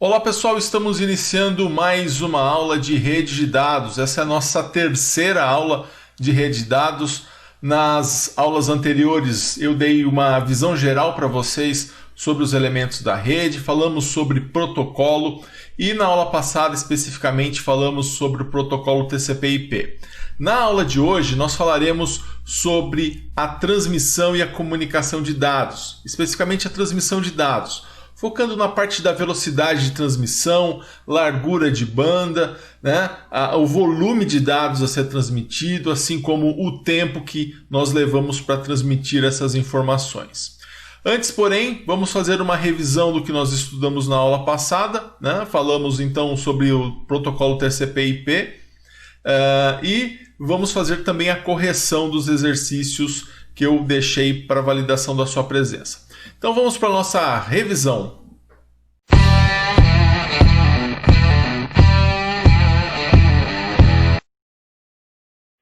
Olá pessoal, estamos iniciando mais uma aula de rede de dados. Essa é a nossa terceira aula de rede de dados. Nas aulas anteriores eu dei uma visão geral para vocês sobre os elementos da rede, falamos sobre protocolo e na aula passada especificamente falamos sobre o protocolo TCP/IP. Na aula de hoje nós falaremos sobre a transmissão e a comunicação de dados, especificamente a transmissão de dados, focando na parte da velocidade de transmissão, largura de banda, né? O volume de dados a ser transmitido, assim como o tempo que nós levamos para transmitir essas informações. Antes, porém, vamos fazer uma revisão do que nós estudamos na aula passada, né? Falamos então sobre o protocolo TCP/IP e vamos fazer também a correção dos exercícios que eu deixei para validação da sua presença. Então vamos para a nossa revisão.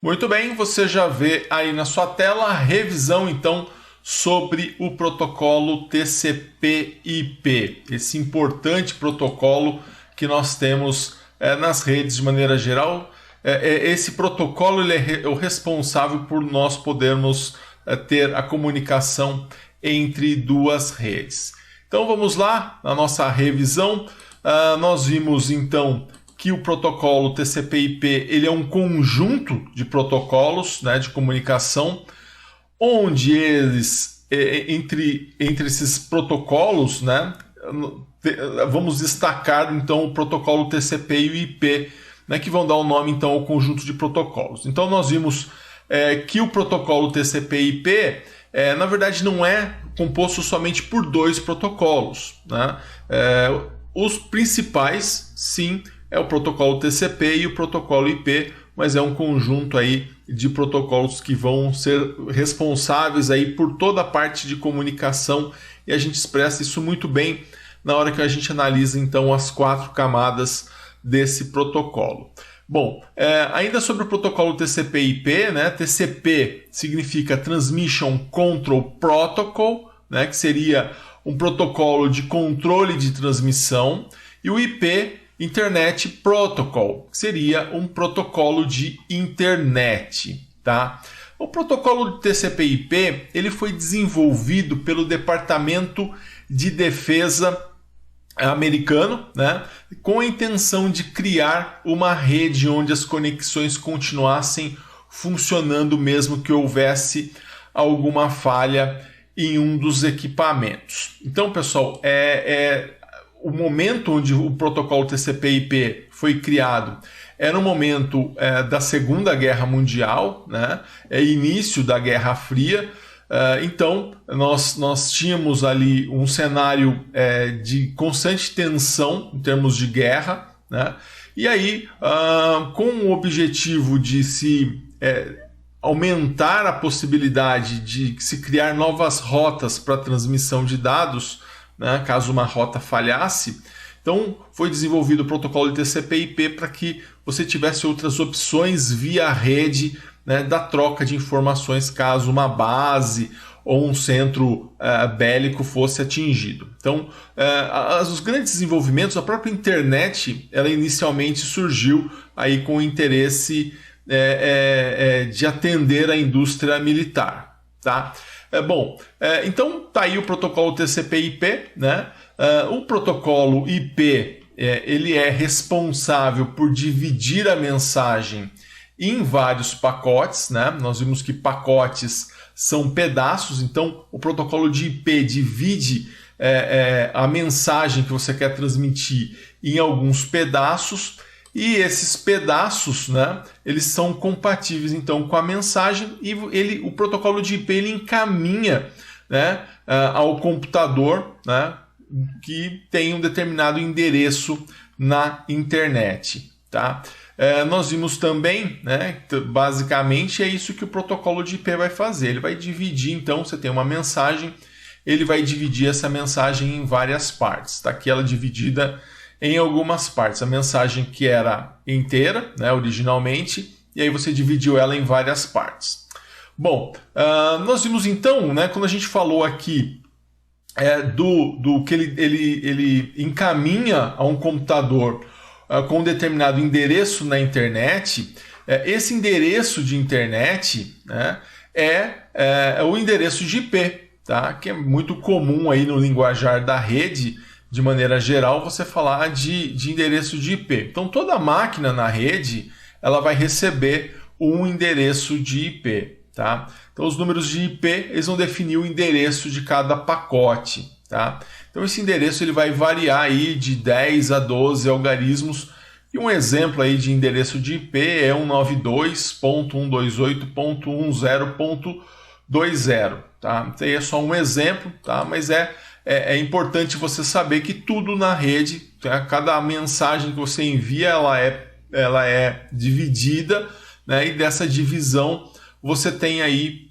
Muito bem, você já vê aí na sua tela a revisão então sobre o protocolo TCP/IP, esse importante protocolo que nós temos nas redes de maneira geral. Esse protocolo ele é o responsável por nós podermos ter a comunicação entre duas redes. Então vamos lá, na nossa revisão, nós vimos então que o protocolo TCP/IP ele é um conjunto de protocolos, né, de comunicação, onde eles, entre esses protocolos, né, vamos destacar então o protocolo TCP e o IP, né, que vão dar o nome então ao conjunto de protocolos. Então nós vimos que o protocolo TCP/IP na verdade não é composto somente por dois protocolos, né? Os principais, sim, é o protocolo TCP e o protocolo IP, mas é um conjunto aí de protocolos que vão ser responsáveis aí por toda a parte de comunicação, e a gente expressa isso muito bem na hora que a gente analisa então as 4 camadas desse protocolo. Bom, ainda sobre o protocolo TCP/IP, né? TCP significa Transmission Control Protocol, né? Que seria um protocolo de controle de transmissão, e o IP, Internet Protocol, que seria um protocolo de internet, tá? O protocolo TCP/IP ele foi desenvolvido pelo Departamento de Defesa americano, né, com a intenção de criar uma rede onde as conexões continuassem funcionando mesmo que houvesse alguma falha em um dos equipamentos. Então, pessoal, o momento onde o protocolo TCP/IP foi criado era o momento da Segunda Guerra Mundial, né, início da Guerra Fria. Então, nós tínhamos ali um cenário de constante tensão em termos de guerra, né? E aí, com o objetivo de se aumentar a possibilidade de se criar novas rotas para transmissão de dados, né, caso uma rota falhasse, então foi desenvolvido o protocolo TCP/IP para que você tivesse outras opções via rede, né, da troca de informações caso uma base ou um centro bélico fosse atingido. Então, os grandes desenvolvimentos, a própria internet, ela inicialmente surgiu aí com o interesse de atender a indústria militar, tá? Então tá aí o protocolo TCP/IP, né? O protocolo IP ele é responsável por dividir a mensagem em vários pacotes, né? Nós vimos que pacotes são pedaços, então o protocolo de IP divide a mensagem que você quer transmitir em alguns pedaços, e esses pedaços, né, eles são compatíveis então com a mensagem, e o protocolo de IP ele encaminha, né, ao computador, né, que tem um determinado endereço na internet, tá? Nós vimos também, né, basicamente é isso que o protocolo de IP vai fazer. Ele vai dividir, então, você tem uma mensagem, ele vai dividir essa mensagem em várias partes. Está aqui ela dividida em algumas partes. A mensagem que era inteira, né, originalmente, e aí você dividiu ela em várias partes. Bom, nós vimos então, né, quando a gente falou aqui do que ele encaminha a um computador com um determinado endereço na internet, esse endereço de internet, né, é o endereço de IP, tá? Que é muito comum aí no linguajar da rede, de maneira geral, você falar de endereço de IP. Então toda máquina na rede ela vai receber um endereço de IP. Tá? Então os números de IP eles vão definir o endereço de cada pacote. Tá? Então esse endereço ele vai variar aí de 10 a 12 algarismos. E um exemplo aí de endereço de IP é 192.168.10.20. Tá? Então, é só um exemplo, tá? Mas é importante você saber que tudo na rede, tá? Cada mensagem que você envia ela é dividida, né? E dessa divisão você tem aí,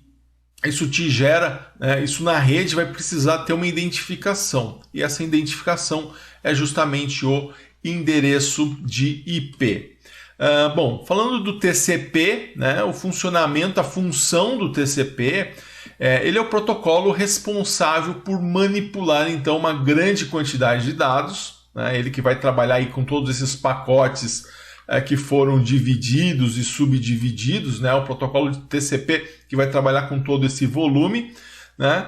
isso te gera, né? Isso na rede vai precisar ter uma identificação. E essa identificação é justamente o endereço de IP. Bom, falando do TCP, né, o funcionamento, a função do TCP, ele é o protocolo responsável por manipular então uma grande quantidade de dados, né, ele que vai trabalhar aí com todos esses pacotes que foram divididos e subdivididos, né, o protocolo de TCP que vai trabalhar com todo esse volume, né,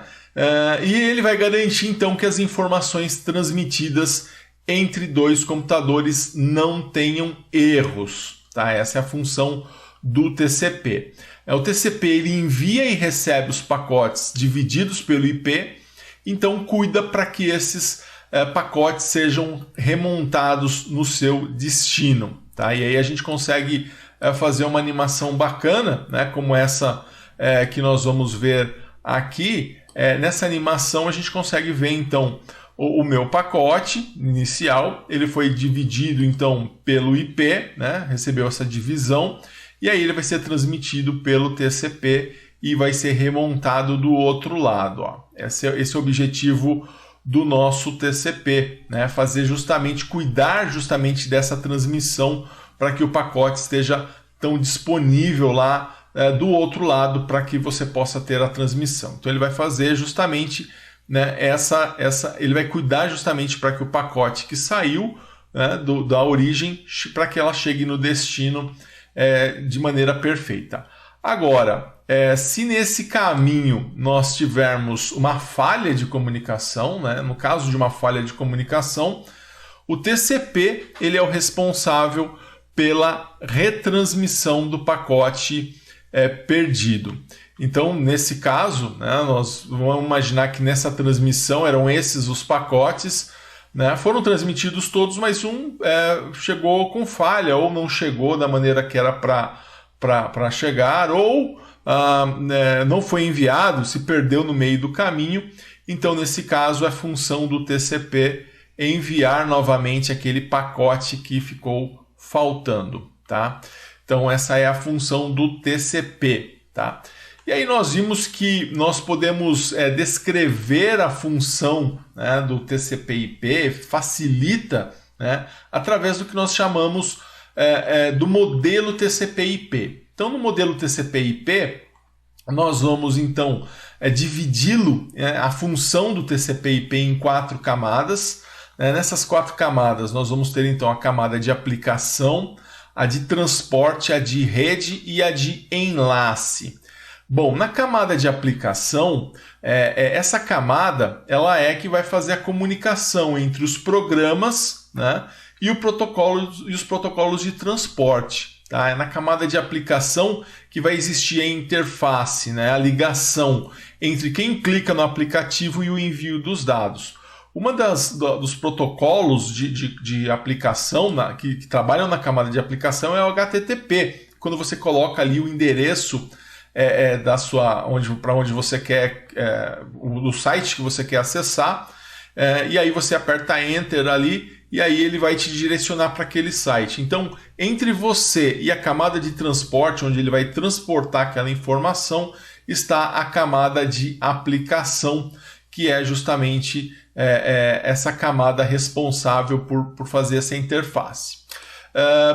e ele vai garantir então que as informações transmitidas entre dois computadores não tenham erros. Tá? Essa é a função do TCP. O TCP ele envia e recebe os pacotes divididos pelo IP, então cuida para que esses pacotes sejam remontados no seu destino. Tá? E aí a gente consegue fazer uma animação bacana, né? Como essa que nós vamos ver aqui. Nessa animação a gente consegue ver então o meu pacote inicial, ele foi dividido então pelo IP, né? Recebeu essa divisão, e aí ele vai ser transmitido pelo TCP e vai ser remontado do outro lado. Ó. Esse é o objetivo do nosso TCP, né? Cuidar justamente dessa transmissão para que o pacote esteja tão disponível lá do outro lado para que você possa ter a transmissão. Então ele vai fazer justamente, né, ele vai cuidar justamente para que o pacote que saiu, né, da origem, para que ela chegue no destino de maneira perfeita. Agora, se nesse caminho nós tivermos uma falha de comunicação, né, no caso de uma falha de comunicação, o TCP ele é o responsável pela retransmissão do pacote perdido. Então, nesse caso, né, nós vamos imaginar que nessa transmissão eram esses os pacotes, né, foram transmitidos todos, mas um chegou com falha, ou não chegou da maneira que era para chegar, ou não foi enviado, se perdeu no meio do caminho. Então, nesse caso, a função do TCP é enviar novamente aquele pacote que ficou faltando. Tá? Então, essa é a função do TCP. Tá? E aí nós vimos que nós podemos descrever a função, né, do TCP/IP, facilita, né, através do que nós chamamos do modelo TCP/IP. Então, no modelo TCP/IP, nós vamos então dividi-lo, a função do TCP/IP em 4 camadas. Nessas 4 camadas, nós vamos ter então a camada de aplicação, a de transporte, a de rede e a de enlace. Bom, na camada de aplicação, essa camada ela que vai fazer a comunicação entre os programas, né, e os protocolos de transporte. Tá? É na camada de aplicação que vai existir a interface, né, a ligação entre quem clica no aplicativo e o envio dos dados. Uma dos protocolos de aplicação que trabalham na camada de aplicação é o HTTP. Quando você coloca ali o endereço para onde você quer, o site que você quer acessar, e aí você aperta Enter ali, e aí ele vai te direcionar para aquele site. Então, entre você e a camada de transporte, onde ele vai transportar aquela informação, está a camada de aplicação, que é justamente essa camada responsável por fazer essa interface.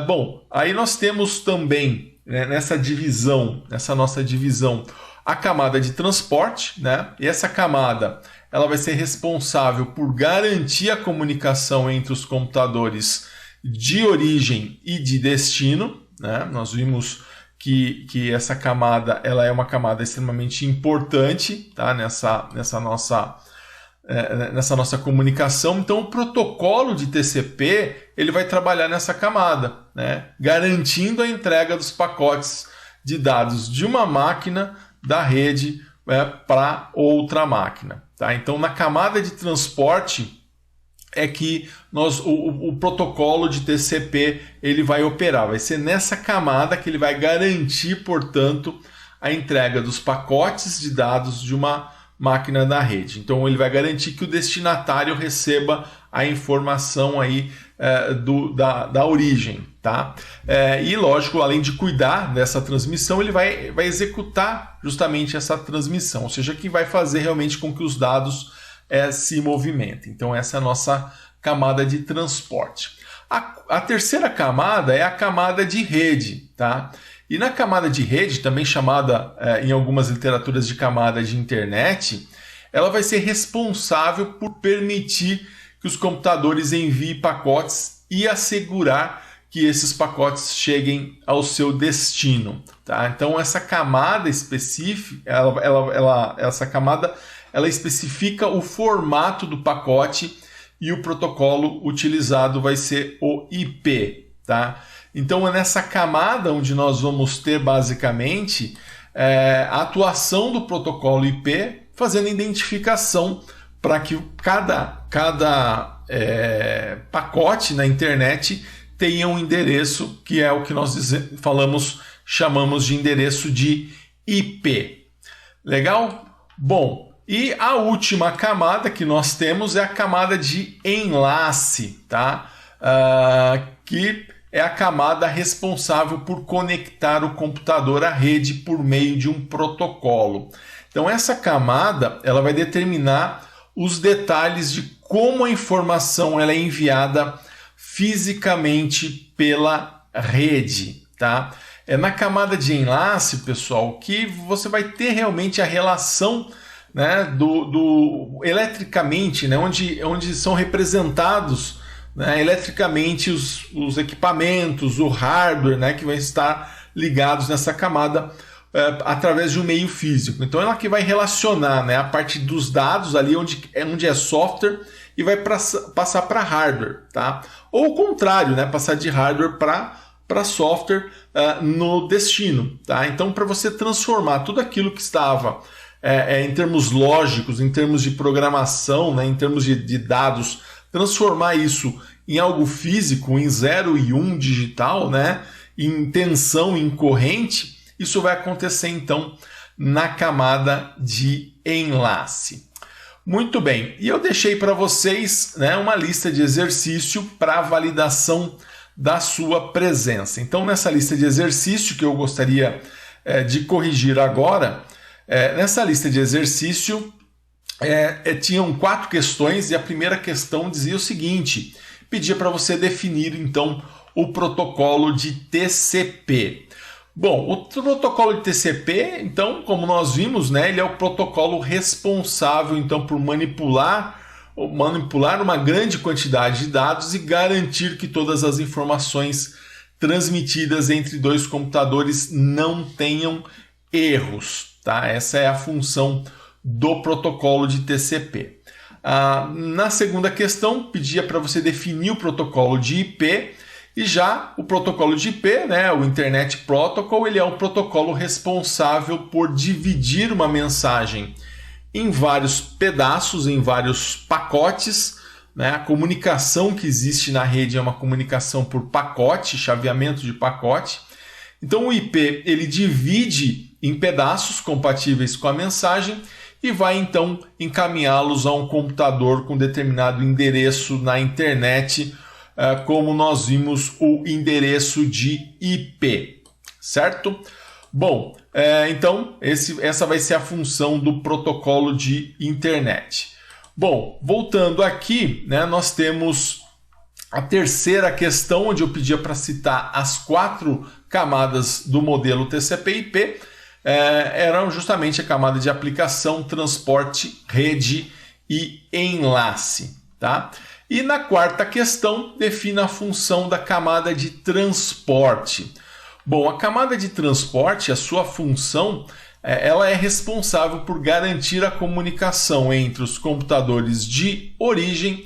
Bom, aí nós temos também, nessa nossa divisão, a camada de transporte, né? E essa camada ela vai ser responsável por garantir a comunicação entre os computadores de origem e de destino, né? Nós vimos que essa camada ela é uma camada extremamente importante, tá? nessa nossa comunicação. Então, o protocolo de TCP ele vai trabalhar nessa camada, né? Garantindo a entrega dos pacotes de dados de uma máquina da rede para outra máquina. Tá? Então, na camada de transporte é que o protocolo de TCP ele vai operar. Vai ser nessa camada que ele vai garantir, portanto, a entrega dos pacotes de dados de uma máquina da rede. Então, ele vai garantir que o destinatário receba a informação aí da origem. Tá? E, lógico, além de cuidar dessa transmissão, ele vai executar justamente essa transmissão, ou seja, que vai fazer realmente com que os dados se movimentem. Então, essa é a nossa camada de transporte. A terceira camada é a camada de rede. Tá? E na camada de rede, também chamada em algumas literaturas de camada de internet, ela vai ser responsável por permitir que os computadores enviem pacotes e assegurar que esses pacotes cheguem ao seu destino. Tá? Então, essa camada específica, essa camada ela especifica o formato do pacote e o protocolo utilizado vai ser o IP. Tá? Então, é nessa camada onde nós vamos ter basicamente a atuação do protocolo IP fazendo identificação para que cada pacote na internet tenha um endereço que é o que nós chamamos de endereço de IP. Legal? Bom, e a última camada que nós temos é a camada de enlace, tá? Que é a camada responsável por conectar o computador à rede por meio de um protocolo. Então, essa camada ela vai determinar os detalhes de como a informação ela é enviada fisicamente pela rede. Tá? É na camada de enlace, pessoal, que você vai ter realmente a relação, né, eletricamente, né, onde são representados, né, eletricamente os equipamentos, o hardware, né, que vai estar ligados nessa camada através de um meio físico. Então ela que vai relacionar, né, a parte dos dados ali onde é software e vai passar para hardware. Tá? Ou o contrário, né, passar de hardware para software no destino. Tá? Então, para você transformar tudo aquilo que estava em termos lógicos, em termos de programação, né, em termos de dados, transformar isso em algo físico, em 0 e 1 digital, né, em tensão, em corrente, isso vai acontecer então na camada de enlace. Muito bem, e eu deixei para vocês, né, uma lista de exercício para validação da sua presença. Então, nessa lista de exercício que eu gostaria de corrigir agora, nessa lista de exercício tinham 4 questões e a primeira questão dizia o seguinte: pedia para você definir então o protocolo de TCP. Bom, o protocolo de TCP, então, como nós vimos, né, ele é o protocolo responsável então por manipular uma grande quantidade de dados e garantir que todas as informações transmitidas entre dois computadores não tenham erros. Tá? Essa é a função do protocolo de TCP. Na segunda questão, pedia para você definir o protocolo de IP. E já o protocolo de IP, né, o Internet Protocol, ele é um protocolo responsável por dividir uma mensagem em vários pedaços, em vários pacotes. Né? A comunicação que existe na rede é uma comunicação por pacote, chaveamento de pacote. Então o IP ele divide em pedaços compatíveis com a mensagem e vai então encaminhá-los a um computador com determinado endereço na internet, como nós vimos o endereço de IP, certo? Bom, então essa vai ser a função do protocolo de internet. Bom, voltando aqui, né, nós temos a terceira questão, onde eu pedia para citar as 4 camadas do modelo TCP/IP, eram justamente a camada de aplicação, transporte, rede e enlace, tá? E na quarta questão, defina a função da camada de transporte. Bom, a camada de transporte, a sua função, ela é responsável por garantir a comunicação entre os computadores de origem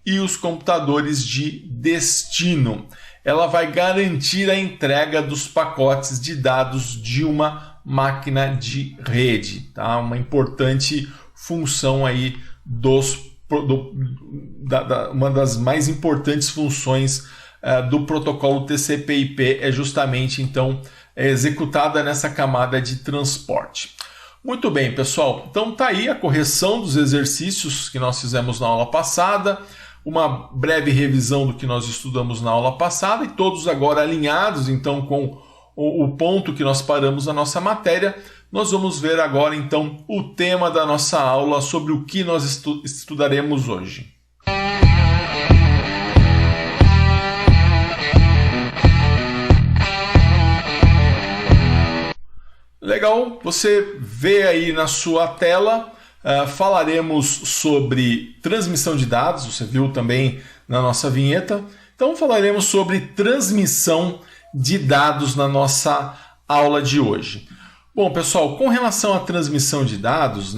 e os computadores de destino. Ela vai garantir a entrega dos pacotes de dados de uma máquina de rede, tá? Uma importante função aí uma das mais importantes funções do protocolo TCP/IP é justamente então executada nessa camada de transporte. Muito bem, pessoal. Então tá aí a correção dos exercícios que nós fizemos na aula passada. Uma breve revisão do que nós estudamos na aula passada e todos agora alinhados então com o ponto que nós paramos na nossa matéria. Nós vamos ver agora então o tema da nossa aula sobre o que nós estudaremos hoje. Legal, você vê aí na sua tela. Falaremos sobre transmissão de dados, você viu também na nossa vinheta. Então falaremos sobre transmissão de dados na nossa aula de hoje. Bom, pessoal, com relação à transmissão de dados,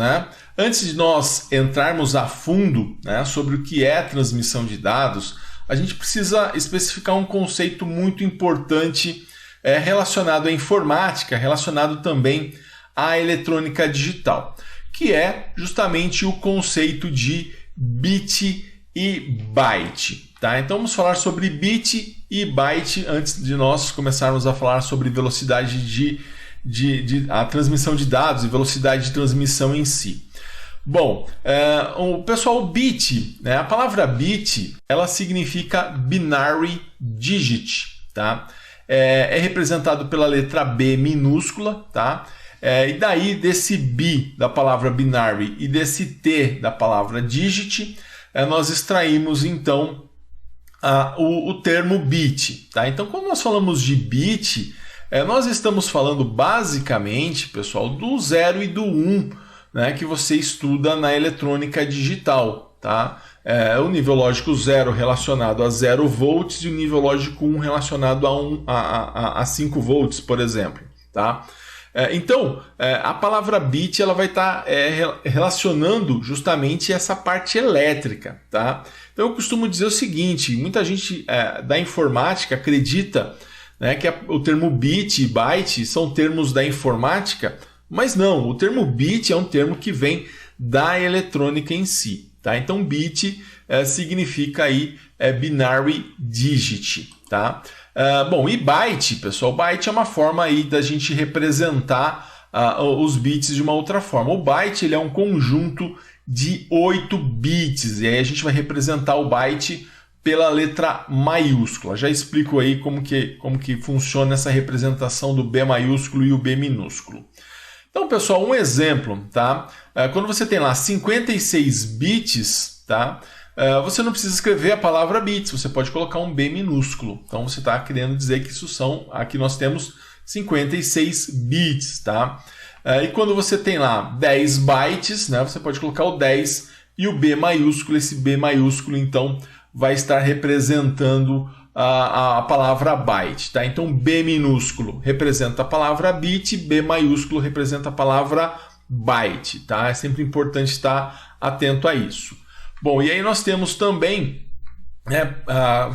antes de nós entrarmos a fundo, sobre o que é transmissão de dados, a gente precisa especificar um conceito muito importante relacionado à informática, relacionado também à eletrônica digital, que é justamente o conceito de bit e byte. Tá? Então vamos falar sobre bit e byte antes de nós começarmos a falar sobre velocidade a transmissão de dados e velocidade de transmissão em si. Bom, o pessoal, bit, a palavra bit, ela significa binary digit, tá? É representado pela letra B minúscula, tá? E daí desse B da palavra binary e desse T da palavra digit, nós extraímos então o termo bit. Tá? Então, quando nós falamos de bit, nós estamos falando basicamente, pessoal, do 0 e do 1, que você estuda na eletrônica digital. Tá? O nível lógico 0 relacionado a 0 volts e o nível lógico 1 relacionado a 5 volts, por exemplo. Tá? Então, a palavra bit ela vai estar relacionando justamente essa parte elétrica. Tá? Então, eu costumo dizer o seguinte, muita gente da informática acredita que o termo bit e byte são termos da informática, mas não, o termo bit é um termo que vem da eletrônica em si. Tá? Então, bit significa aí binary digit. Tá? Bom, e byte, pessoal, byte é uma forma aí da gente representar os bits de uma outra forma. O byte ele é um conjunto de 8 bits, e aí a gente vai representar o byte pela letra maiúscula. Já explico aí como que funciona essa representação do B maiúsculo e o B minúsculo. Então, pessoal, um exemplo, tá? Quando você tem lá 56 bits, tá? Você não precisa escrever a palavra bits, você pode colocar um B minúsculo. Então, você está querendo dizer que aqui nós temos 56 bits, tá? E quando você tem lá 10 bytes, você pode colocar o 10 e o B maiúsculo. Esse B maiúsculo, então, vai estar representando a palavra byte. Tá? Então, B minúsculo representa a palavra bit, B maiúsculo representa a palavra byte. Tá? É sempre importante estar atento a isso. Bom, e aí nós temos também,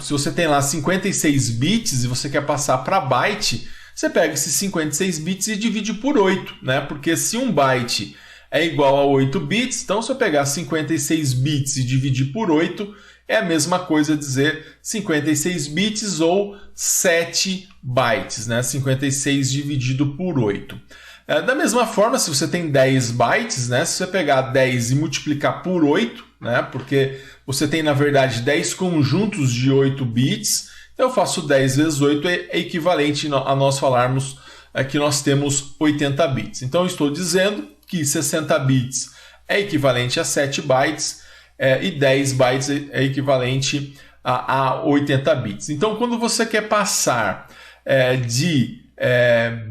se você tem lá 56 bits e você quer passar para byte, você pega esses 56 bits e divide por 8, porque se um byte é igual a 8 bits, então se eu pegar 56 bits e dividir por 8, é a mesma coisa dizer 56 bits ou 7 bytes, 56 dividido por 8. Da mesma forma, se você tem 10 bytes, se você pegar 10 e multiplicar por 8, porque você tem, na verdade, 10 conjuntos de 8 bits, então eu faço 10 vezes 8, é equivalente a nós falarmos que nós temos 80 bits. Então, eu estou dizendo que 60 bits é equivalente a 7 bytes, e 10 bytes é equivalente a 80 bits. Então, quando você quer passar de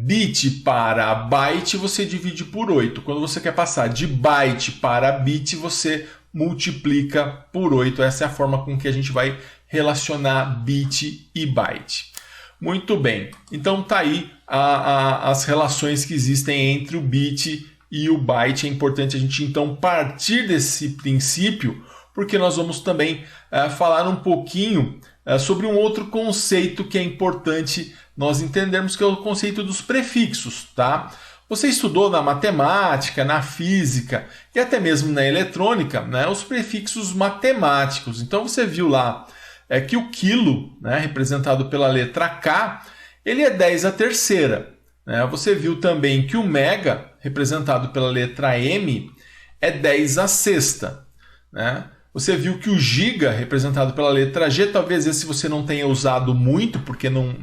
bit para byte, você divide por 8. Quando você quer passar de byte para bit, você multiplica por 8. Essa é a forma com que a gente vai relacionar bit e byte. Muito bem, então tá aí as relações que existem entre o bit e o byte. É importante a gente então partir desse princípio, porque nós vamos também falar um pouquinho sobre um outro conceito que é importante nós entendermos, que é o conceito dos prefixos, tá? Você estudou na matemática, na física e até mesmo na eletrônica, né, os prefixos matemáticos. Então você viu lá que o quilo, né, representado pela letra K, ele é 10 à terceira. Né? Você viu também que o mega, representado pela letra M, é 10 à sexta. Né? Você viu que o giga, representado pela letra G, talvez esse você não tenha usado muito, porque não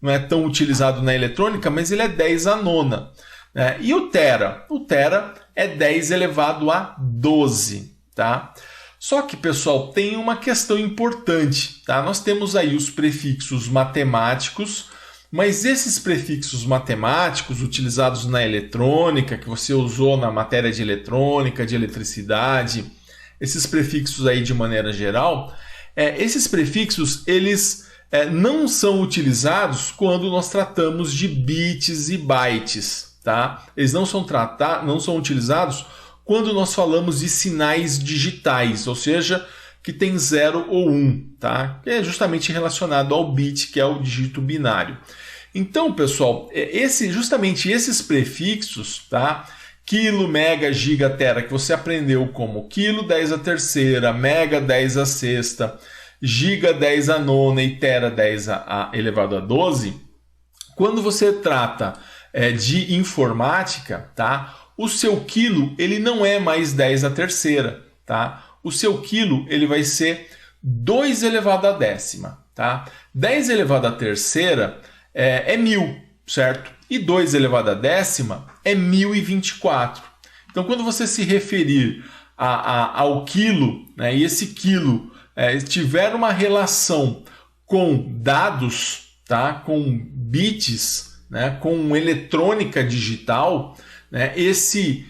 é tão utilizado na eletrônica, mas ele é 10 à nona. Né? E o tera? O tera é 10 elevado a 12. Tá? Só que, pessoal, tem uma questão importante. Tá? Nós temos aí os prefixos matemáticos, mas esses prefixos matemáticos utilizados na eletrônica, que você usou na matéria de eletrônica, de eletricidade, esses prefixos aí de maneira geral, esses prefixos eles não são utilizados quando nós tratamos de bits e bytes. Tá? Eles não são utilizados quando nós falamos de sinais digitais, ou seja, que tem 0 ou 1, tá? Que é justamente relacionado ao bit, que é o dígito binário. Então, pessoal, justamente esses prefixos, tá? Quilo, mega, giga, tera, que você aprendeu como quilo 10 à terceira, mega 10 à sexta, giga 10 à nona e tera 10 elevado a 12, quando você trata de informática, tá? O seu quilo ele não é mais 10 à terceira, tá? O seu quilo ele vai ser 2 elevado à décima, tá? 10 elevado à terceira é 1000, certo? E 2 elevado à décima é 1024. Então, quando você se referir ao quilo, né, e esse quilo tiver uma relação com dados, tá? Com bits, né, com eletrônica digital, né, esse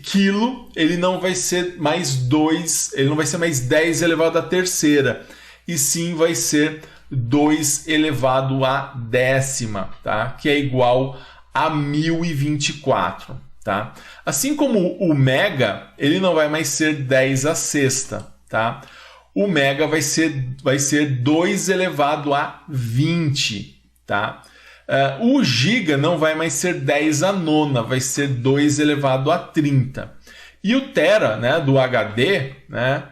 quilo ele não vai ser mais 2, ele não vai ser mais 10 elevado à terceira, e sim vai ser 2 elevado à décima, tá? Que é igual a 1024. Tá? Assim como o mega, ele não vai mais ser 10 à sexta. Tá? O mega vai ser 2 elevado a 20. Tá? O giga não vai mais ser 10 à nona, vai ser 2 elevado a 30. E o tera, né, do HD, né,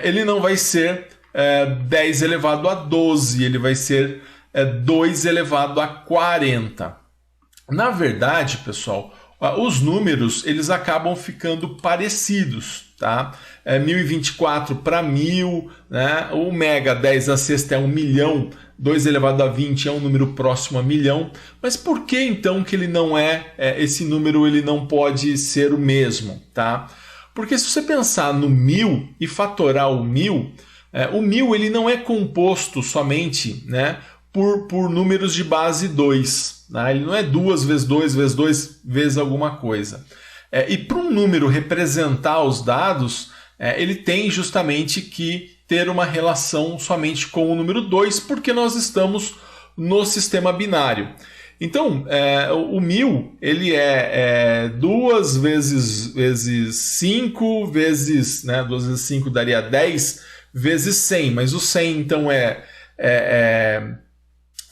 ele não vai ser 10 elevado a 12, ele vai ser 2 elevado a 40. Na verdade, pessoal, os números eles acabam ficando parecidos. Tá? 1024 para 1000, né? O mega 10 à sexta é 1 milhão, 2 elevado a 20 é um número próximo a milhão, mas por que então que ele não esse número ele não pode ser o mesmo? Tá? Porque se você pensar no 1000 e fatorar o 1000 ele não é composto somente, né, por números de base 2, né? Ele não é 2 vezes 2 vezes 2 vezes alguma coisa. E para um número representar os dados, ele tem justamente que ter uma relação somente com o número 2, porque nós estamos no sistema binário. Então, o 1000 ele é 2 vezes 5 vezes, né, 2 vezes 5 daria 10 vezes 100, mas o 100 então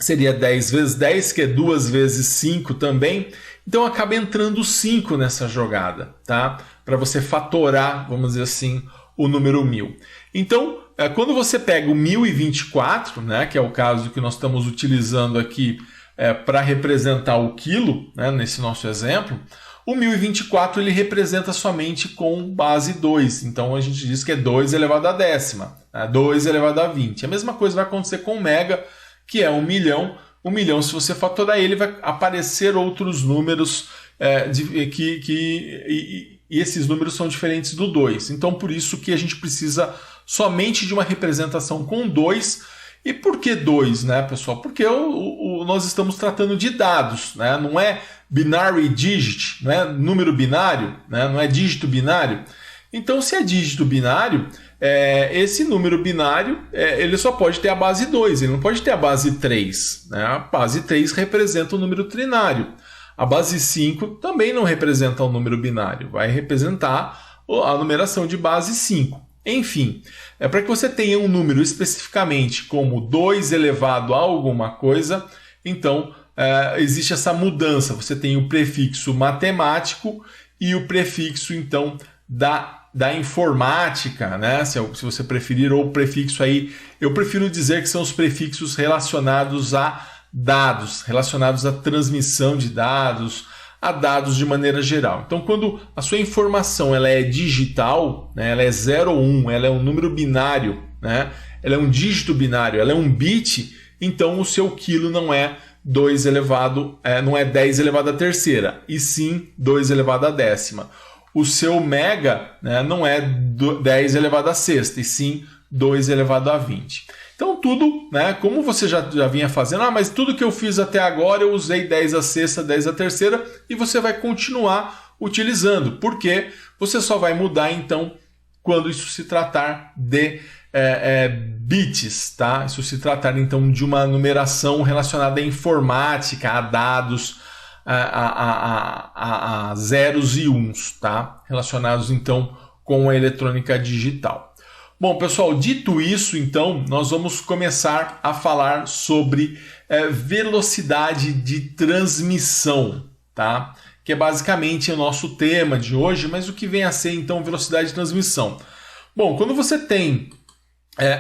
seria 10 vezes 10, que é 2 vezes 5 também. Então acaba entrando 5 nessa jogada, tá? Para você fatorar, vamos dizer assim, o número 1000. Então, quando você pega o 1024, né, que é o caso que nós estamos utilizando aqui para representar o quilo, né, nesse nosso exemplo, o 1024 ele representa somente com base 2. Então a gente diz que é 2 elevado à décima, né, 2 elevado a 20. A mesma coisa vai acontecer com o mega, que é 1 milhão. 1 milhão, se você fatorar ele, vai aparecer outros números e esses números são diferentes do 2. Então, por isso que a gente precisa somente de uma representação com 2. E por que 2, né, pessoal? Porque nós estamos tratando de dados, né? Não é binary digit, não é número binário, né? Não é dígito binário. Então, se é dígito binário, esse número binário ele só pode ter a base 2, ele não pode ter a base 3. Né? A base 3 representa o número trinário. A base 5 também não representa um número binário, vai representar a numeração de base 5. Enfim, para que você tenha um número especificamente como 2 elevado a alguma coisa, então existe essa mudança. Você tem o prefixo matemático e o prefixo, então, da informática, né? Se você preferir, ou o prefixo aí, eu prefiro dizer que são os prefixos relacionados a dados, relacionados à transmissão de dados, a dados de maneira geral. Então, quando a sua informação ela é digital, né, ela é 0 ou 1, ela é um número binário, né, ela é um dígito binário, ela é um bit, então o seu quilo não é 10 elevado à terceira, e sim 2 elevado à décima. O seu mega, né, não é 10 elevado à sexta, e sim 2 elevado a 20. Então tudo, né, como você já vinha fazendo, mas tudo que eu fiz até agora eu usei 10 à sexta, 10 à terceira, e você vai continuar utilizando, porque você só vai mudar então quando isso se tratar de bits, tá? Isso se tratar então de uma numeração relacionada à informática, a dados, a zeros e uns, tá? Relacionados então com a eletrônica digital. Bom, pessoal, dito isso, então, nós vamos começar a falar sobre velocidade de transmissão, tá? Que é basicamente o nosso tema de hoje, mas o que vem a ser, então, velocidade de transmissão? Bom, quando você tem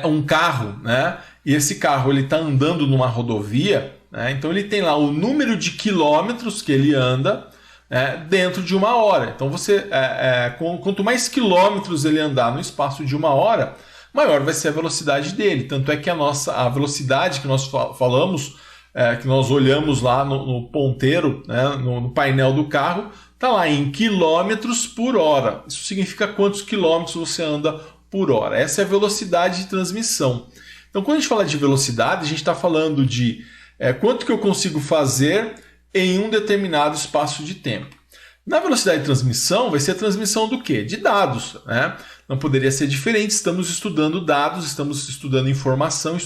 um carro, né, e esse carro está andando numa rodovia, né, então ele tem lá o número de quilômetros que ele anda, dentro de uma hora. Então quanto mais quilômetros ele andar no espaço de uma hora, maior vai ser a velocidade dele. Tanto é que a velocidade que nós falamos, que nós olhamos lá no ponteiro, né, no painel do carro, está lá em quilômetros por hora. Isso significa quantos quilômetros você anda por hora. Essa é a velocidade de transmissão. Então, quando a gente fala de velocidade, a gente está falando de quanto que eu consigo fazer em um determinado espaço de tempo. Na velocidade de transmissão, vai ser a transmissão do quê? De dados, né? Não poderia ser diferente, estamos estudando dados, estamos estudando informação,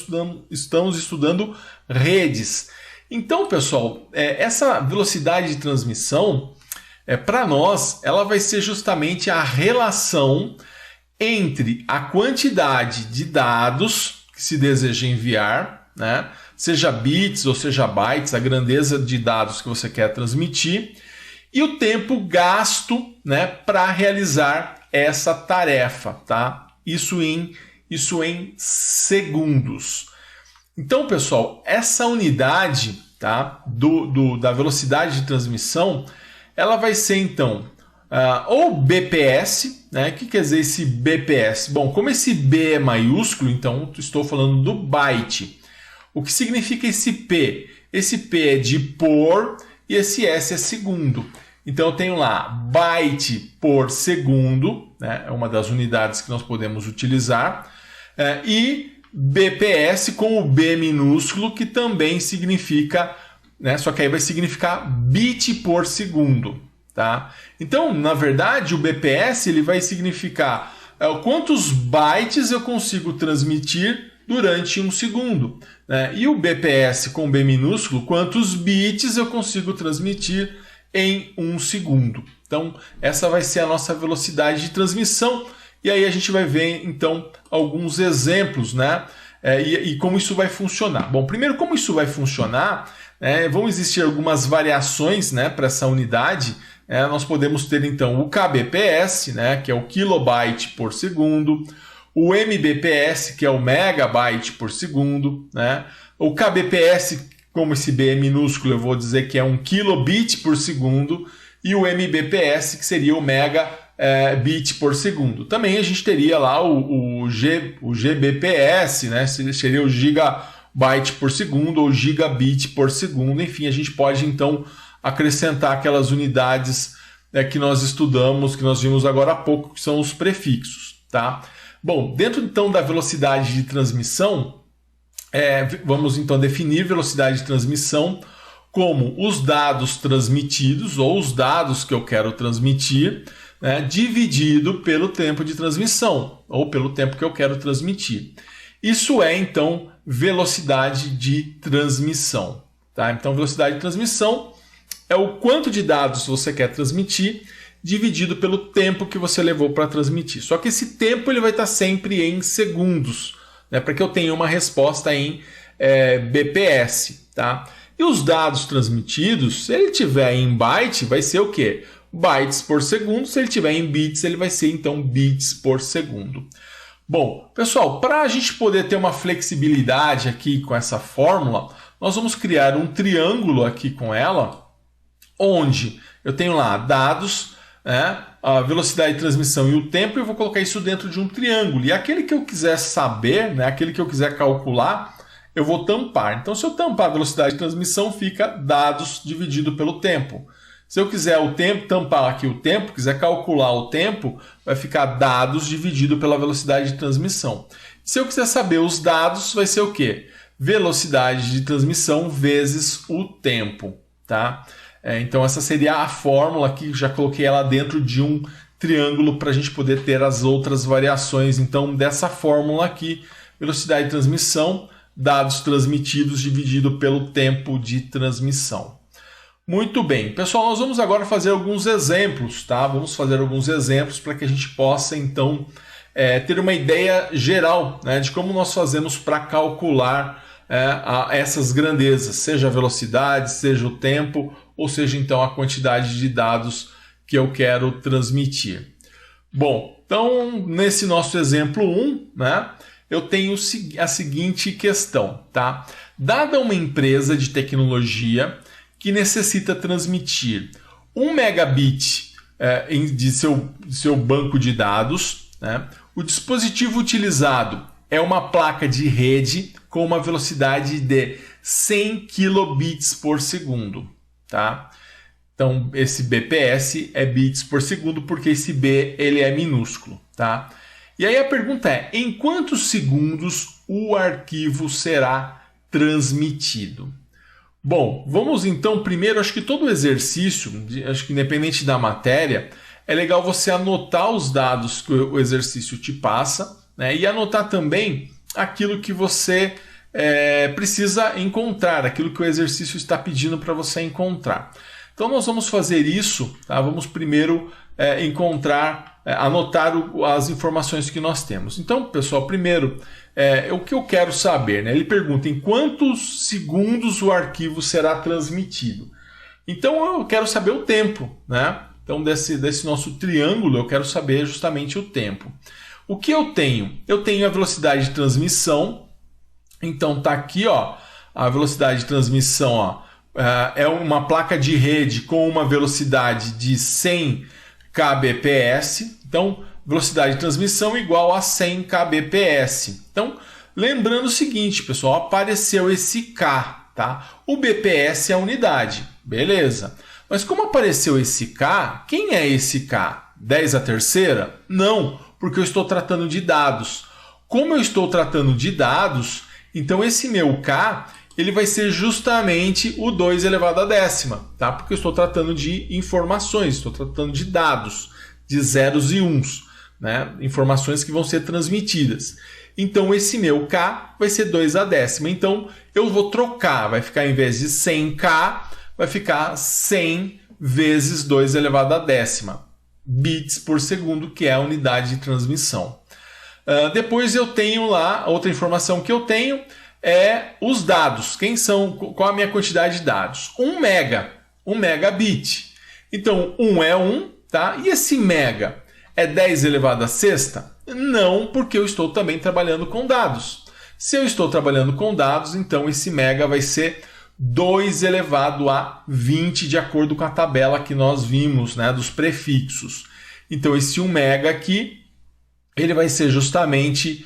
estamos estudando redes. Então, pessoal, essa velocidade de transmissão, para nós, ela vai ser justamente a relação entre a quantidade de dados que se deseja enviar, né? Seja bits ou seja bytes, a grandeza de dados que você quer transmitir, e o tempo gasto, né, para realizar essa tarefa, tá? Isso em segundos. Então, pessoal, essa unidade, tá, da velocidade de transmissão, ela vai ser então ou BPS, né? O que quer dizer esse BPS? Bom, como esse B é maiúsculo, então estou falando do byte. O que significa esse P? Esse P é de por e esse S é segundo. Então eu tenho lá byte por segundo, né? É uma das unidades que nós podemos utilizar, e BPS com o B minúsculo, que também significa, né? Só que aí vai significar bit por segundo. Tá? Então, na verdade, o BPS ele vai significar quantos bytes eu consigo transmitir durante um segundo, né? E o BPS com B minúsculo, quantos bits eu consigo transmitir em um segundo. Então, essa vai ser a nossa velocidade de transmissão. E aí a gente vai ver, então, alguns exemplos, né? E como isso vai funcionar. Bom, primeiro, como isso vai funcionar, vão existir algumas variações, né, para essa unidade. Nós podemos ter, então, o kbps, né, que é o kilobyte por segundo, o mbps, que é o megabyte por segundo, né, o kbps, como esse B é minúsculo, eu vou dizer que é um kilobit por segundo, e o mbps, que seria o megabit por segundo. Também a gente teria lá o gbps, né, seria o gigabyte por segundo ou gigabit por segundo. Enfim, a gente pode, então, acrescentar aquelas unidades que nós estudamos, que nós vimos agora há pouco, que são os prefixos, tá? Bom, dentro então da velocidade de transmissão, vamos então definir velocidade de transmissão como os dados transmitidos ou os dados que eu quero transmitir né, dividido pelo tempo de transmissão, ou pelo tempo que eu quero transmitir. Isso é, então, velocidade de transmissão. Tá? Então, velocidade de transmissão é o quanto de dados você quer transmitir dividido pelo tempo que você levou para transmitir. Só que esse tempo ele vai estar sempre em segundos, né, para que eu tenha uma resposta em BPS. Tá? E os dados transmitidos, se ele tiver em byte, vai ser o quê? Bytes por segundo. Se ele tiver em bits, ele vai ser então bits por segundo. Bom, pessoal, para a gente poder ter uma flexibilidade aqui com essa fórmula, nós vamos criar um triângulo aqui com ela, onde eu tenho lá dados, né, a velocidade de transmissão e o tempo, e eu vou colocar isso dentro de um triângulo. E aquele que eu quiser saber, né, aquele que eu quiser calcular, eu vou tampar. Então, se eu tampar a velocidade de transmissão, fica dados dividido pelo tempo. Se eu quiser o tempo, tampar aqui o tempo, quiser calcular o tempo, vai ficar dados dividido pela velocidade de transmissão. Se eu quiser saber os dados, vai ser o quê? Velocidade de transmissão vezes o tempo. Tá? Então essa seria a fórmula aqui, já coloquei ela dentro de um triângulo para a gente poder ter as outras variações. Então dessa fórmula aqui, velocidade de transmissão, dados transmitidos dividido pelo tempo de transmissão. Muito bem, pessoal, nós vamos agora fazer alguns exemplos, tá? Vamos fazer alguns exemplos para que a gente possa, então, ter uma ideia geral, né, de como nós fazemos para calcular essas grandezas, seja a velocidade, seja o tempo, ou seja, então, a quantidade de dados que eu quero transmitir. Bom, então, nesse nosso exemplo 1, né, eu tenho a seguinte questão, tá? Dada uma empresa de tecnologia que necessita transmitir 1 megabit de seu banco de dados, né? O dispositivo utilizado é uma placa de rede com uma velocidade de 100 kilobits por segundo. Tá? Então, esse BPS é bits por segundo, porque esse B ele é minúsculo. Tá? E aí a pergunta é, em quantos segundos o arquivo será transmitido? Bom, vamos então primeiro, acho que todo exercício, acho que independente da matéria, é legal você anotar os dados que o exercício te passa, né, e anotar também aquilo que você precisa encontrar, aquilo que o exercício está pedindo para você encontrar. Então nós vamos fazer isso, tá? Vamos primeiro anotar as informações que nós temos. Então, pessoal, primeiro, o que eu quero saber, né? Ele pergunta em quantos segundos o arquivo será transmitido. Então, eu quero saber o tempo, né? Então, desse nosso triângulo, eu quero saber justamente o tempo. O que eu tenho? Eu tenho a velocidade de transmissão. Então, tá aqui, ó, a velocidade de transmissão, ó, é uma placa de rede com uma velocidade de 100 kbps. Então, velocidade de transmissão igual a 100 kbps. Então, lembrando o seguinte, pessoal, apareceu esse K, tá? O BPS é a unidade, beleza. Mas como apareceu esse K, quem é esse K? 10 à terceira? Não, porque eu estou tratando de dados. Como eu estou tratando de dados, então esse meu K ele vai ser justamente o 2 elevado à décima, tá? Porque eu estou tratando de informações, estou tratando de dados, de zeros e uns, né? Informações que vão ser transmitidas. Então esse meu K vai ser 2 à décima. Então eu vou trocar, vai ficar em vez de 100K, vai ficar 100 vezes 2 elevado à décima, bits por segundo, que é a unidade de transmissão. Depois eu tenho lá, outra informação que eu tenho é os dados. Qual a minha quantidade de dados? 1 megabit. Então 1 é 1, tá? E esse mega é 10 elevado à sexta? Não, porque eu estou também trabalhando com dados. Se eu estou trabalhando com dados, então esse mega vai ser 2 elevado a 20, de acordo com a tabela que nós vimos, né, dos prefixos. Então esse 1 mega aqui, ele vai ser justamente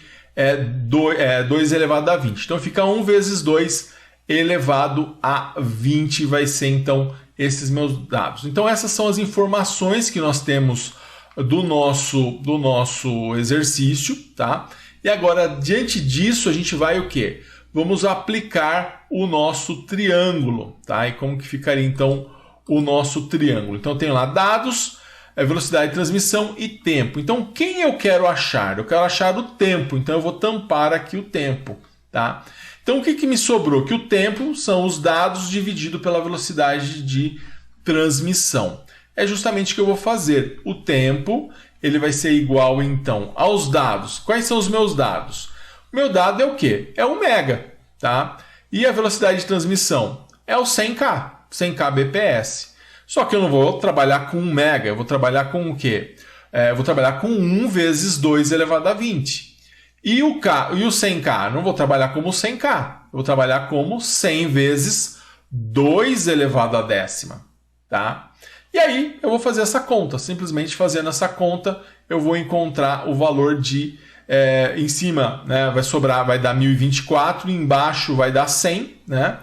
2 elevado a 20. Então fica 1 vezes 2 elevado a 20, vai ser então esses meus dados. Então essas são as informações que nós temos do nosso exercício, tá? E agora, diante disso, a gente vai o quê? Vamos aplicar o nosso triângulo, tá? E como que ficaria então o nosso triângulo? Então eu tenho lá dados, velocidade de transmissão e tempo. Então, quem eu quero achar? Eu quero achar o tempo, então eu vou tampar aqui o tempo, tá? Então, o que me sobrou? Que o tempo são os dados dividido pela velocidade de transmissão. É justamente o que eu vou fazer. O tempo, ele vai ser igual, então, aos dados. Quais são os meus dados? O meu dado é o quê? É o mega, tá? E a velocidade de transmissão é o 100K, 100K bps. Só que eu não vou trabalhar com 1 mega, eu vou trabalhar com o quê? Eu vou trabalhar com 1 vezes 2 elevado a 20. E o 100K? Não vou trabalhar como 100K, eu vou trabalhar como 100 vezes 2 elevado a décima, tá? E aí eu vou fazer essa conta, simplesmente fazendo essa conta eu vou encontrar o valor de, em cima, né, vai sobrar, vai dar 1024, embaixo vai dar 100, né?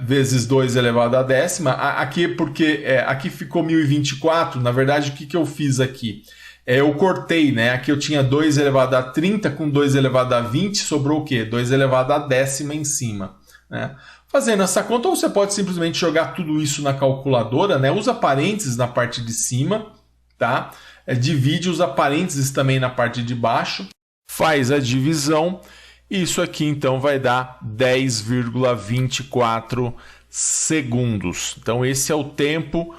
Vezes 2 elevado a décima, aqui porque aqui ficou 1024, na verdade o que eu fiz aqui? Eu cortei, né? Aqui eu tinha 2 elevado a 30 com 2 elevado a 20, sobrou o quê? 2 elevado a décima em cima, né? Fazendo essa conta, ou você pode simplesmente jogar tudo isso na calculadora, né? Usa parênteses na parte de cima, tá? Divide, usa parênteses também na parte de baixo, faz a divisão, e isso aqui então vai dar 10,24 segundos. Então esse é o tempo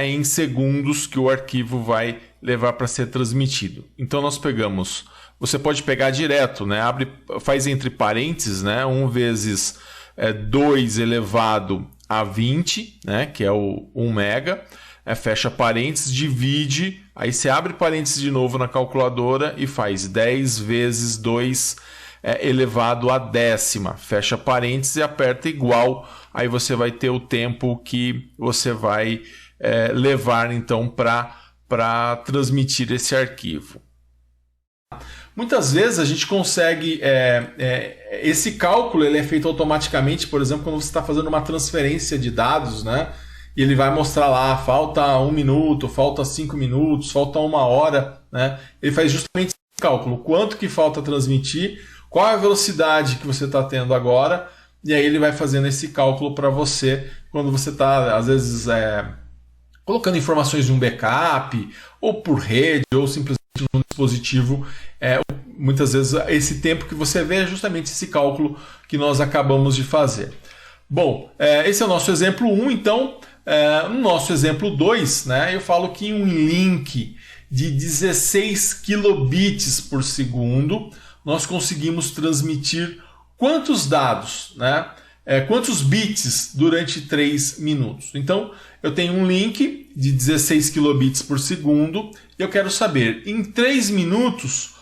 em segundos que o arquivo vai levar para ser transmitido. Então nós pegamos, você pode pegar direto, né? Faz entre parênteses, né? 1 vezes 2 elevado a 20, né? Que é o 1 mega, fecha parênteses, divide, aí você abre parênteses de novo na calculadora e faz 10 vezes 2 elevado a décima, fecha parênteses e aperta igual, aí você vai ter o tempo que você vai levar então para transmitir esse arquivo. Muitas vezes a gente consegue, esse cálculo ele é feito automaticamente, por exemplo, quando você está fazendo uma transferência de dados, né? E ele vai mostrar lá, falta 1 minuto, falta 5 minutos, falta 1 hora, né? Ele faz justamente esse cálculo, quanto que falta transmitir, qual é a velocidade que você está tendo agora, e aí ele vai fazendo esse cálculo para você, quando você está, às vezes, colocando informações de um backup, ou por rede, ou simplesmente num dispositivo. Muitas vezes esse tempo que você vê é justamente esse cálculo que nós acabamos de fazer. Bom, esse é o nosso exemplo 1, então, no nosso exemplo 2, né, eu falo que em um link de 16 kilobits por segundo, nós conseguimos transmitir quantos dados, né? Quantos bits durante 3 minutos. Então, eu tenho um link de 16 kilobits por segundo e eu quero saber, em 3 minutos,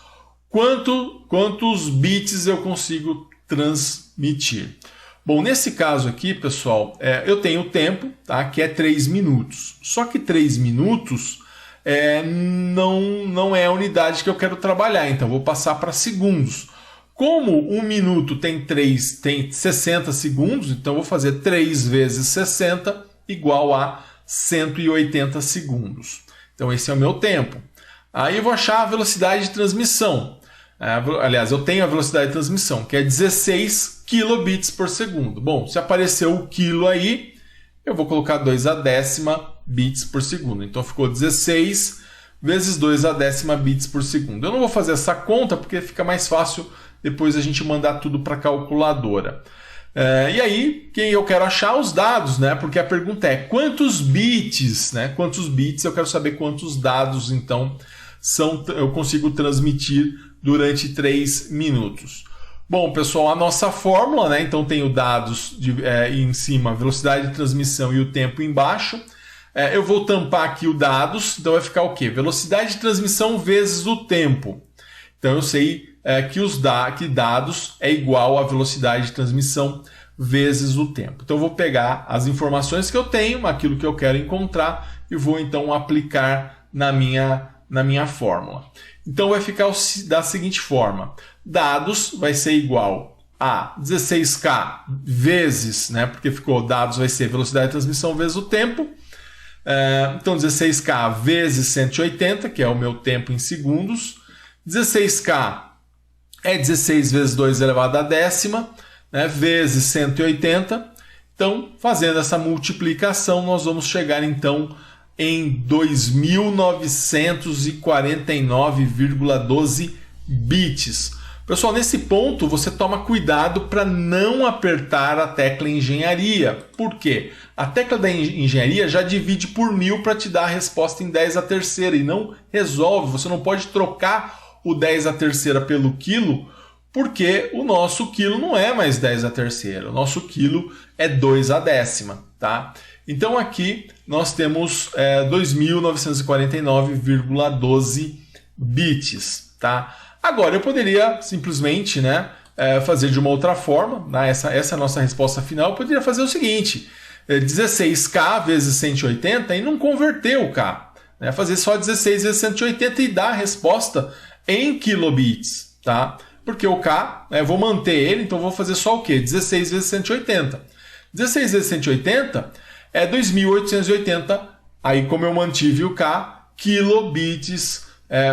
quantos bits eu consigo transmitir. Bom, nesse caso aqui, pessoal, eu tenho o tempo, tá, que é 3 minutos. Só que 3 minutos não é a unidade que eu quero trabalhar, então vou passar para segundos. Como 1 minuto tem 60 segundos, então vou fazer 3 vezes 60 igual a 180 segundos. Então esse é o meu tempo. Aí eu vou achar a velocidade de transmissão. Aliás, eu tenho a velocidade de transmissão, que é 16 kilobits por segundo. Bom, se apareceu o quilo aí, eu vou colocar 2 a décima bits por segundo. Então ficou 16 vezes 2 a décima bits por segundo. Eu não vou fazer essa conta porque fica mais fácil depois a gente mandar tudo para a calculadora. E aí, quem eu quero achar? Os dados, né? Porque a pergunta é quantos bits, né? Quantos bits, eu quero saber quantos dados, então, eu consigo transmitir durante 3 minutos. Bom, pessoal, a nossa fórmula, né? Então, tenho dados em cima, velocidade de transmissão e o tempo embaixo. Eu vou tampar aqui o dados, então vai ficar o quê? Velocidade de transmissão vezes o tempo. Então, eu sei que dados é igual à velocidade de transmissão vezes o tempo. Então, eu vou pegar as informações que eu tenho, aquilo que eu quero encontrar, e vou, então, aplicar na minha fórmula. Então, vai ficar da seguinte forma. Dados vai ser igual a 16K vezes, né, porque ficou dados vai ser velocidade de transmissão vezes o tempo. Então, 16K vezes 180, que é o meu tempo em segundos. 16K é 16 vezes 2 elevado a décima, né, vezes 180. Então, fazendo essa multiplicação, nós vamos chegar então em 2.949,12 bits. Pessoal, nesse ponto você toma cuidado para não apertar a tecla engenharia. Por quê? A tecla da engenharia já divide por 1000 para te dar a resposta em 10 à terceira e não resolve. Você não pode trocar o 10 à terceira pelo quilo, porque o nosso quilo não é mais 10 à terceira. O nosso quilo é 2 à décima, tá? Então aqui nós temos 2.949,12 bits, tá? Agora, eu poderia simplesmente, fazer de uma outra forma, né? Essa é a nossa resposta final. Eu poderia fazer o seguinte, 16K vezes 180 e não converter o K. Né? Fazer só 16 vezes 180 e dar a resposta em kilobits. Tá? Porque o K, eu vou manter ele, então eu vou fazer só o quê? 16 vezes 180. 16 vezes 180 é 2.880. Aí, como eu mantive o K, kilobits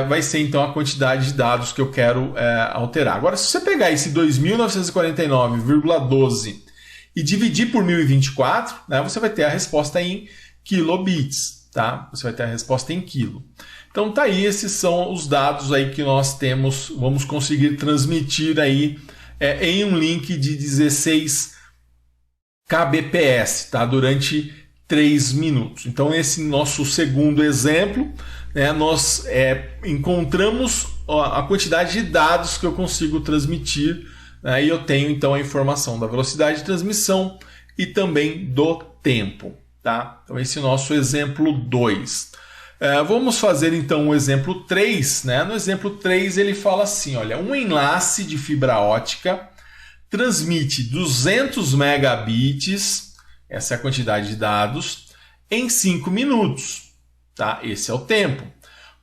vai ser então a quantidade de dados que eu quero alterar. Agora, se você pegar esse 2.949,12 e dividir por 1024, você vai ter a resposta em kilobits. Tá? Você vai ter a resposta em quilo. Então tá aí, esses são os dados aí que nós temos, vamos conseguir transmitir aí em um link de 16 kbps, tá? Durante 3 minutos. Então esse nosso segundo exemplo, nós encontramos a quantidade de dados que eu consigo transmitir, e eu tenho então a informação da velocidade de transmissão e também do tempo. Tá? Então esse é o nosso exemplo 2. Vamos fazer então o exemplo 3. No exemplo 3 ele fala assim, olha, um enlace de fibra ótica transmite 200 megabits, essa é a quantidade de dados, em 5 minutos. Tá? Esse é o tempo.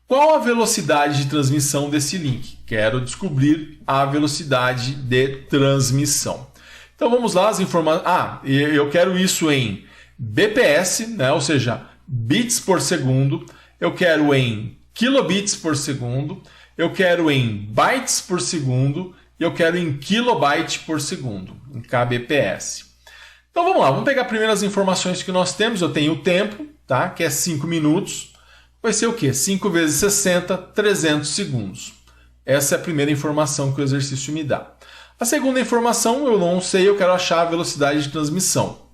Qual a velocidade de transmissão desse link? Quero descobrir a velocidade de transmissão. Então vamos lá, as informações. Eu quero isso em bps, ou seja, bits por segundo. Eu quero em kilobits por segundo. Eu quero em bytes por segundo. E eu quero em kilobyte por segundo, em kbps. Então vamos lá, vamos pegar primeiro as informações que nós temos. Eu tenho o tempo, tá? Que é 5 minutos. Vai ser o quê? 5 vezes 60, 300 segundos. Essa é a primeira informação que o exercício me dá. A segunda informação eu não sei, eu quero achar a velocidade de transmissão.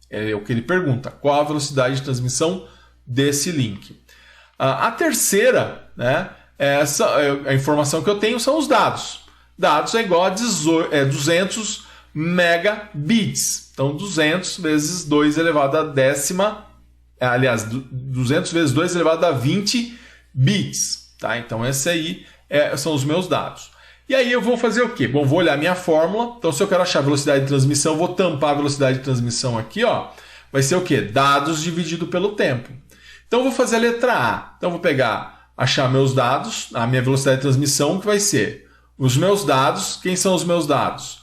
É o que ele pergunta, qual a velocidade de transmissão desse link. A terceira, a informação que eu tenho são os dados. Dados é igual a 200 megabits. Então 200 vezes 2 elevado a décima, aliás, 200 vezes 2 elevado a 20 bits. Tá? Então esse aí são os meus dados. E aí eu vou fazer o quê? Bom, vou olhar minha fórmula. Então se eu quero achar a velocidade de transmissão, vou tampar a velocidade de transmissão aqui. Vai ser o quê? Dados dividido pelo tempo. Então eu vou fazer a letra A. Então eu vou achar meus dados, a minha velocidade de transmissão, que vai ser os meus dados. Quem são os meus dados?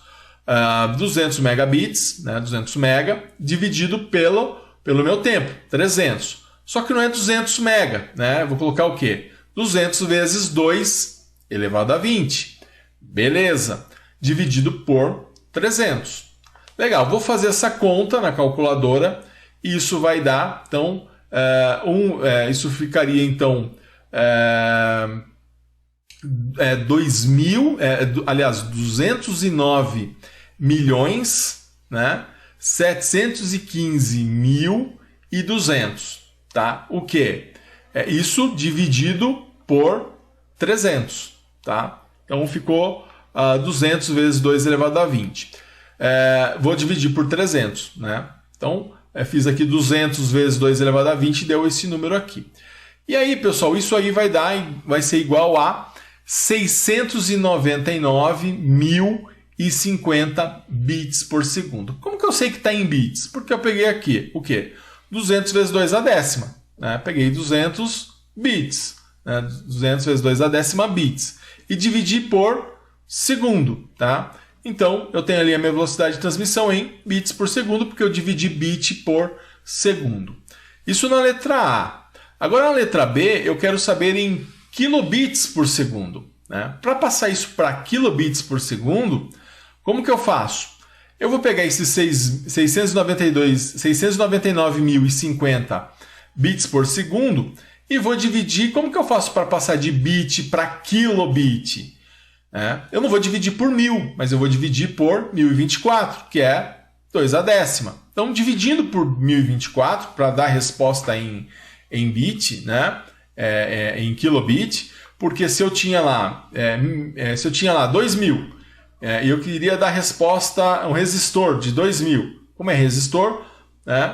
200 megabits, 200 mega, dividido pelo meu tempo, 300. Só que não é 200 mega, Eu vou colocar o quê? 200 vezes 2 elevado a 20. Beleza. Dividido por 300. Legal, vou fazer essa conta na calculadora e isso vai dar, então, isso ficaria, então, 209 milhões, 715.200, tá? O quê? Isso dividido por 300, tá? Então ficou 200 vezes 2 elevado a 20. Vou dividir por 300, Então, fiz aqui 200 vezes 2 elevado a 20 e deu esse número aqui. E aí, pessoal, isso aí vai ser igual a 699.050 bits por segundo. Como que eu sei que está em bits? Porque eu peguei aqui, o quê? 200 vezes 2 a décima. Peguei 200 bits. 200 vezes 2 a décima bits. E dividi por segundo, tá? Então, eu tenho ali a minha velocidade de transmissão em bits por segundo, porque eu dividi bit por segundo. Isso na letra A. Agora, na letra B, eu quero saber em kilobits por segundo. Para passar isso para kilobits por segundo, como que eu faço? Eu vou pegar esses 699.050 bits por segundo e vou dividir. Como que eu faço para passar de bit para kilobit? Eu não vou dividir por 1000, mas eu vou dividir por 1024, que é 2/10. Então, dividindo por 1024 para dar resposta em bit, né? Em kilobit, porque se eu tinha lá 2000 e eu queria dar resposta, um resistor de 2000, como é resistor,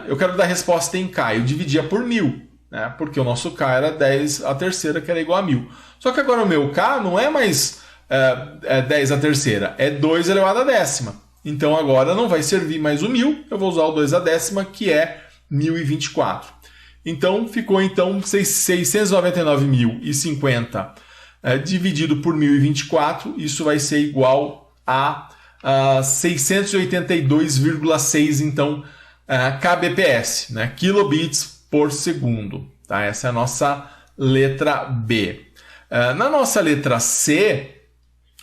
eu quero dar resposta em K, eu dividia por 1000, porque o nosso K era 10/3, que era igual a 1000. Só que agora o meu K não é mais 10/3, é 2/10. Então agora não vai servir mais o 1000, eu vou usar o 2/10, que é 1024. Então ficou 699.050 dividido por 1024, isso vai ser igual a 682,6 então kbps, né? Kilobits por segundo. Tá? Essa é a nossa letra B. Na nossa letra C,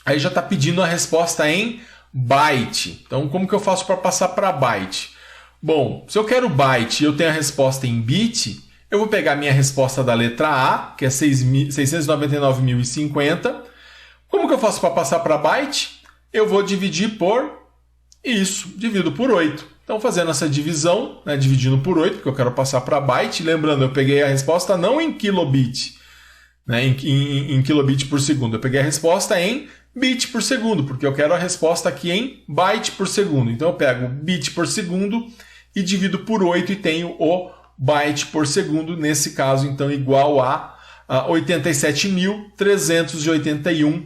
aí já está pedindo a resposta em byte. Então, como que eu faço para passar para byte? Bom, se eu quero byte e eu tenho a resposta em bit, eu vou pegar a minha resposta da letra A, que é 699.050. Como que eu faço para passar para byte? Eu vou dividir por isso, divido por 8. Então, fazendo essa divisão, né, dividindo por 8, porque eu quero passar para byte. Lembrando, eu peguei a resposta não em kilobit, né, em kilobit por segundo. Eu peguei a resposta em bit por segundo, porque eu quero a resposta aqui em byte por segundo. Então, eu pego bit por segundo e divido por 8 e tenho o byte por segundo. Nesse caso, então, igual a 87.381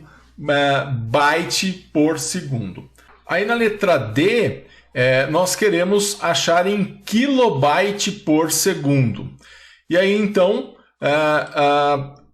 byte por segundo. Aí na letra D, nós queremos achar em kilobyte por segundo. E aí então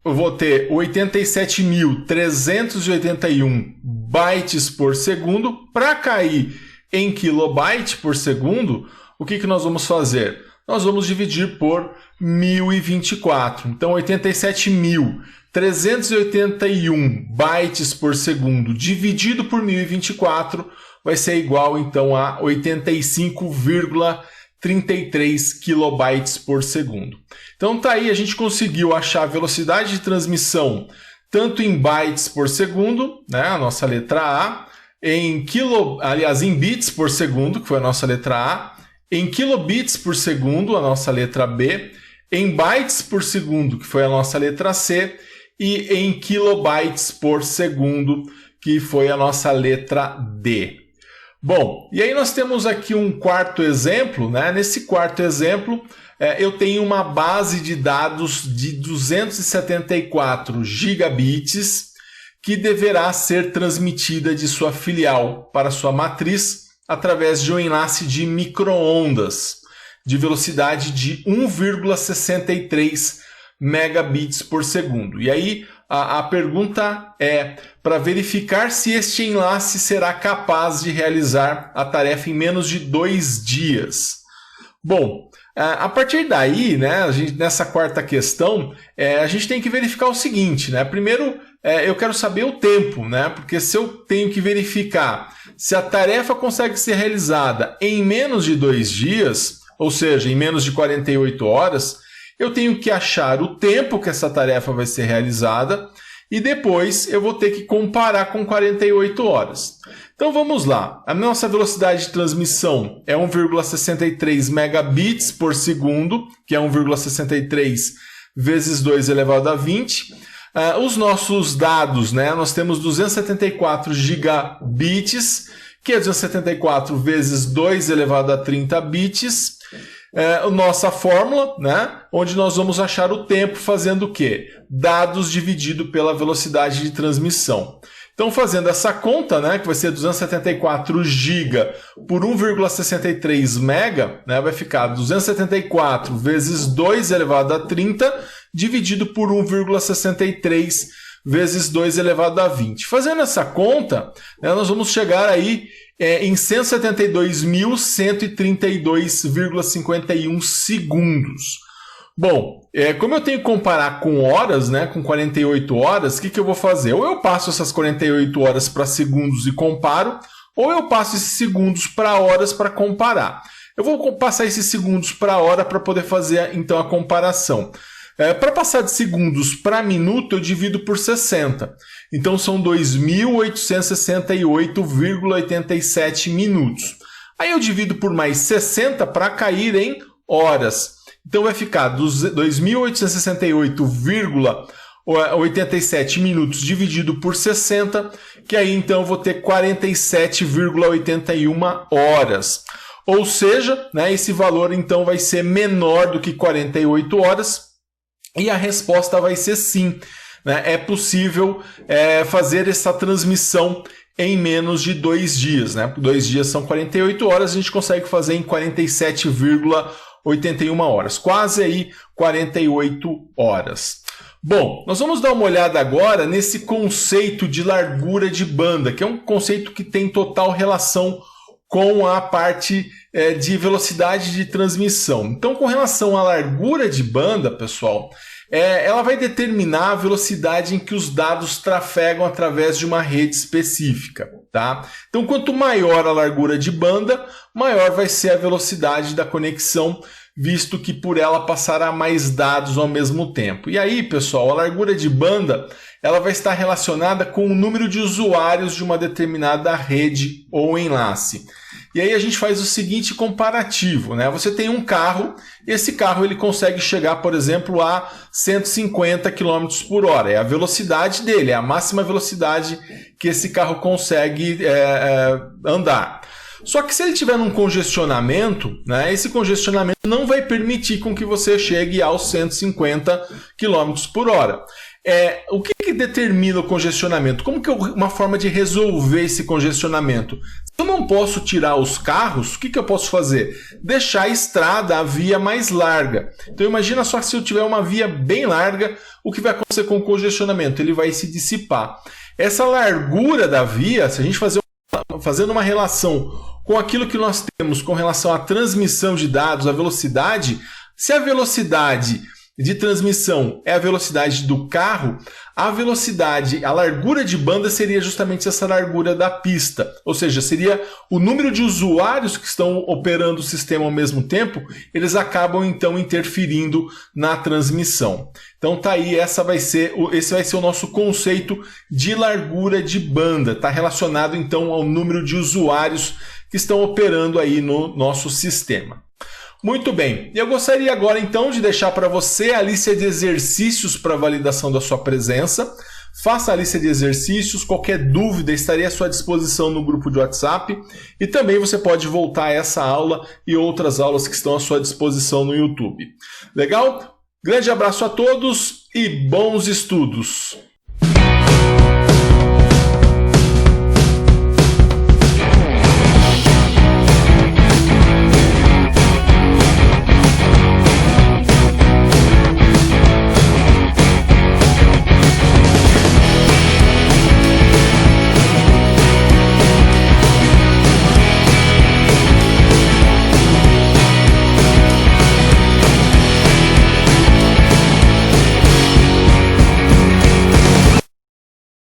eu vou ter 87.381 bytes por segundo. Para cair em kilobyte por segundo, o que nós vamos fazer? Nós vamos dividir por 1024. Então 87.381 bytes por segundo dividido por 1024 vai ser igual então a 85,33 kilobytes por segundo. Então tá aí, a gente conseguiu achar a velocidade de transmissão tanto em bytes por segundo, né, a nossa letra A, em bits por segundo, que foi a nossa letra A, em kilobits por segundo, a nossa letra B, em bytes por segundo, que foi a nossa letra C, e em kilobytes por segundo, que foi a nossa letra D. Bom, e aí nós temos aqui um quarto exemplo, né? Nesse quarto exemplo, eu tenho uma base de dados de 274 gigabits que deverá ser transmitida de sua filial para sua matriz através de um enlace de micro-ondas de velocidade de 1,63 megabits por segundo. E aí a pergunta é para verificar se este enlace será capaz de realizar a tarefa em menos de 2 dias. Bom, a partir daí, né, nessa quarta questão, a gente tem que verificar o seguinte, né? Primeiro, eu quero saber o tempo, né? Porque se eu tenho que verificar se a tarefa consegue ser realizada em menos de 2 dias, ou seja, em menos de 48 horas, eu tenho que achar o tempo que essa tarefa vai ser realizada e depois eu vou ter que comparar com 48 horas. Então vamos lá. A nossa velocidade de transmissão é 1,63 megabits por segundo, que é 1,63 vezes 2 elevado a 20. Os nossos dados, né? Nós temos 274 gigabits, que é 274 vezes 2 elevado a 30 bits. Nossa fórmula, né? Onde nós vamos achar o tempo fazendo o quê? Dados dividido pela velocidade de transmissão. Então, fazendo essa conta, né, que vai ser 274 GB por 1,63 mega, né, vai ficar 274 vezes 2 elevado a 30 dividido por 1,63 vezes 2 elevado a 20. Fazendo essa conta, né, nós vamos chegar aí em 172.132,51 segundos. Bom, como eu tenho que comparar com horas, né, com 48 horas, o que eu vou fazer? Ou eu passo essas 48 horas para segundos e comparo, ou eu passo esses segundos para horas para comparar. Eu vou passar esses segundos para hora para poder fazer então a comparação. Para passar de segundos para minuto, eu divido por 60. Então são 2.868,87 minutos. Aí eu divido por mais 60 para cair em horas. Então vai ficar 2.868,87 minutos dividido por 60, que aí então eu vou ter 47,81 horas. Ou seja, né, esse valor então vai ser menor do que 48 horas e a resposta vai ser sim. Né? É possível fazer essa transmissão em menos de 2 dias. Né? 2 dias são 48 horas, a gente consegue fazer em 47,81 horas. Quase aí 48 horas. Bom, nós vamos dar uma olhada agora nesse conceito de largura de banda, que é um conceito que tem total relação com a parte de velocidade de transmissão. Então, com relação à largura de banda, pessoal, ela vai determinar a velocidade em que os dados trafegam através de uma rede específica, tá? Então, quanto maior a largura de banda, maior vai ser a velocidade da conexão, visto que por ela passará mais dados ao mesmo tempo. E aí, pessoal, a largura de banda ela vai estar relacionada com o número de usuários de uma determinada rede ou enlace. E aí a gente faz o seguinte comparativo, né? Você tem um carro, e esse carro ele consegue chegar, por exemplo, a 150 km por hora. É a velocidade dele, é a máxima velocidade que esse carro consegue andar. Só que se ele tiver num congestionamento, né, esse congestionamento não vai permitir com que você chegue aos 150 km por hora. O que determina o congestionamento? Como que é uma forma de resolver esse congestionamento? Se eu não posso tirar os carros, o que eu posso fazer? Deixar a estrada, a via mais larga. Então imagina só que se eu tiver uma via bem larga, o que vai acontecer com o congestionamento? Ele vai se dissipar. Essa largura da via, se a gente fazendo uma relação com aquilo que nós temos com relação à transmissão de dados, a velocidade, se a velocidade de transmissão é a velocidade do carro, a largura de banda seria justamente essa largura da pista. Ou seja, seria o número de usuários que estão operando o sistema ao mesmo tempo, eles acabam então interferindo na transmissão. Então tá aí, esse vai ser o nosso conceito de largura de banda. Está relacionado então ao número de usuários que estão operando aí no nosso sistema. Muito bem, eu gostaria agora então de deixar para você a lista de exercícios para validação da sua presença. Faça a lista de exercícios, qualquer dúvida estarei à sua disposição no grupo de WhatsApp e também você pode voltar a essa aula e outras aulas que estão à sua disposição no YouTube. Legal? Grande abraço a todos e bons estudos!